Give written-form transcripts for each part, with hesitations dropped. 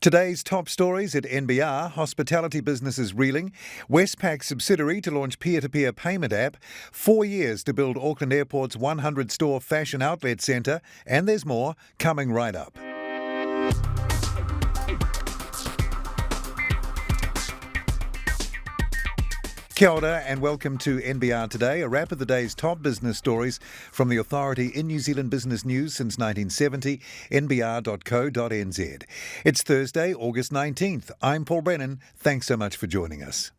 Today's top stories at NBR: hospitality businesses reeling, Westpac subsidiary to launch peer-to-peer payment app, 4 years to build Auckland Airport's 100-store fashion outlet centre, and there's more coming right up. Kia ora and welcome to NBR Today, a wrap of the day's top business stories from the authority in New Zealand business news since 1970, nbr.co.nz. It's Thursday, August 19th. I'm Paul Brennan. Thanks so much for joining us.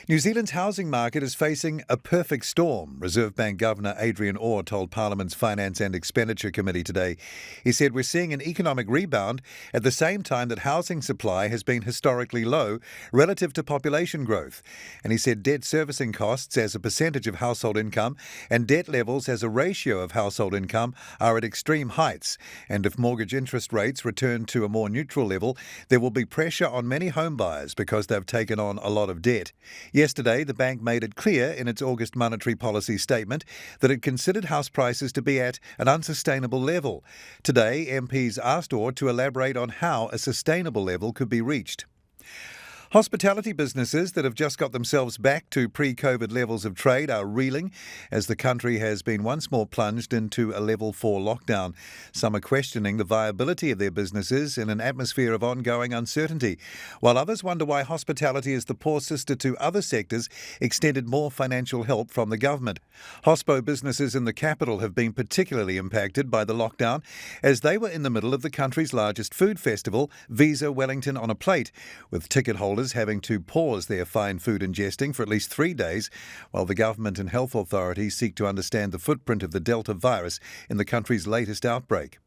New Zealand's housing market is facing a perfect storm, Reserve Bank Governor Adrian Aug told Parliament's Finance and Expenditure Committee today. He said we're seeing an economic rebound at the same time that housing supply has been historically low relative to population growth. And he said debt servicing costs as a percentage of household income and debt levels as a ratio of household income are at extreme heights. And if mortgage interest rates return to a more neutral level, there will be pressure on many home buyers because they've taken on a lot of debt. Yesterday, the bank made it clear in its August monetary policy statement that it considered house prices to be at an unsustainable level. Today, MPs asked Aug to elaborate on how a sustainable level could be reached. Hospitality businesses that have just got themselves back to pre-COVID levels of trade are reeling as the country has been once more plunged into a level 4 lockdown. Some are questioning the viability of their businesses in an atmosphere of ongoing uncertainty, while others wonder why hospitality as the poor sister to other sectors extended more financial help from the government. Hospo businesses in the capital have been particularly impacted by the lockdown as they were in the middle of the country's largest food festival, Visa Wellington on a Plate, with ticket holders having to pause their fine food ingesting for at least 3 days while the government and health authorities seek to understand the footprint of the Delta virus in the country's latest outbreak.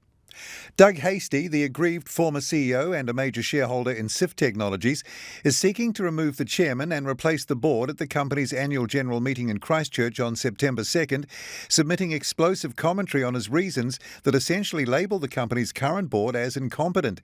Doug Hastie, the aggrieved former CEO and a major shareholder in Sift Technologies, is seeking to remove the chairman and replace the board at the company's annual general meeting in Christchurch on September 2nd, submitting explosive commentary on his reasons that essentially label the company's current board as incompetent.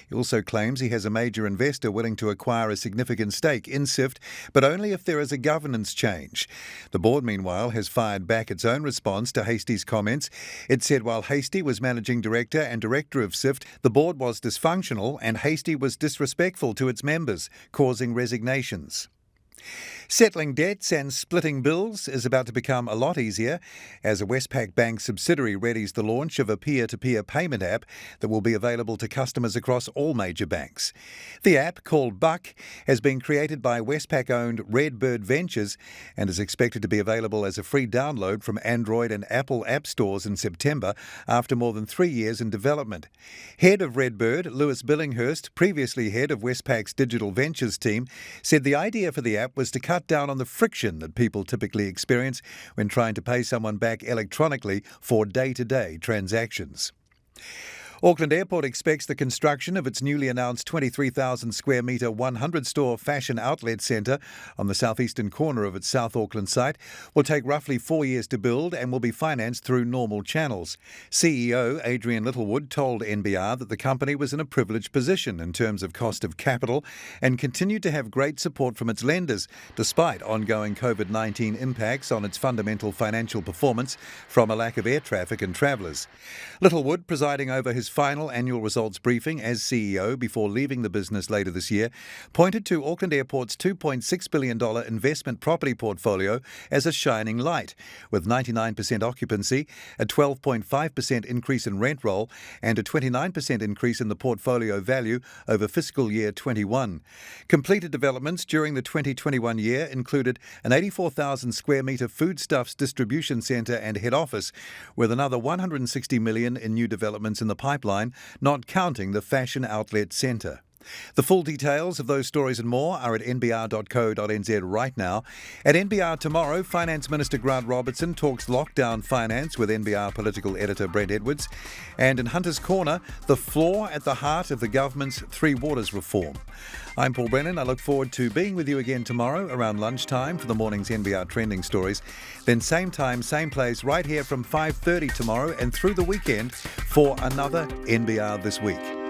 He also claims he has a major investor willing to acquire a significant stake in Sift, but only if there is a governance change. The board, meanwhile, has fired back its own response to Hastie's comments. It said while Hastie was managing director and director of Sift, the board was dysfunctional and Hastie was disrespectful to its members, causing resignations. Settling debts and splitting bills is about to become a lot easier as a Westpac Bank subsidiary readies the launch of a peer-to-peer payment app that will be available to customers across all major banks. The app, called Buck, has been created by Westpac-owned Redbird Ventures and is expected to be available as a free download from Android and Apple app stores in September after more than 3 years in development. Head of Redbird, Lewis Billinghurst, previously head of Westpac's digital ventures team, said the idea for the app was to cut down on the friction that people typically experience when trying to pay someone back electronically for day-to-day transactions. Auckland Airport expects the construction of its newly announced 23,000 square metre 100-store fashion outlet centre on the southeastern corner of its South Auckland site will take roughly 4 years to build and will be financed through normal channels. CEO Adrian Littlewood told NBR that the company was in a privileged position in terms of cost of capital and continued to have great support from its lenders, despite ongoing COVID-19 impacts on its fundamental financial performance from a lack of air traffic and travellers. Littlewood, presiding over his final annual results briefing as CEO before leaving the business later this year, pointed to Auckland Airport's $2.6 billion investment property portfolio as a shining light, with 99% occupancy, a 12.5% increase in rent roll, and a 29% increase in the portfolio value over fiscal year 21. Completed developments during the 2021 year included an 84,000 square metre foodstuffs distribution centre and head office, with another $160 million in new developments in the pipeline, not counting the fashion outlet centre. The full details of those stories and more are at nbr.co.nz right now. At NBR tomorrow, Finance Minister Grant Robertson talks lockdown finance with NBR political editor Brent Edwards. And in Hunter's Corner, the flaw at the heart of the government's Three Waters reform. I'm Paul Brennan. I look forward to being with you again tomorrow around lunchtime for the morning's NBR trending stories. Then same time, same place, right here from 5:30 tomorrow and through the weekend for another NBR This Week.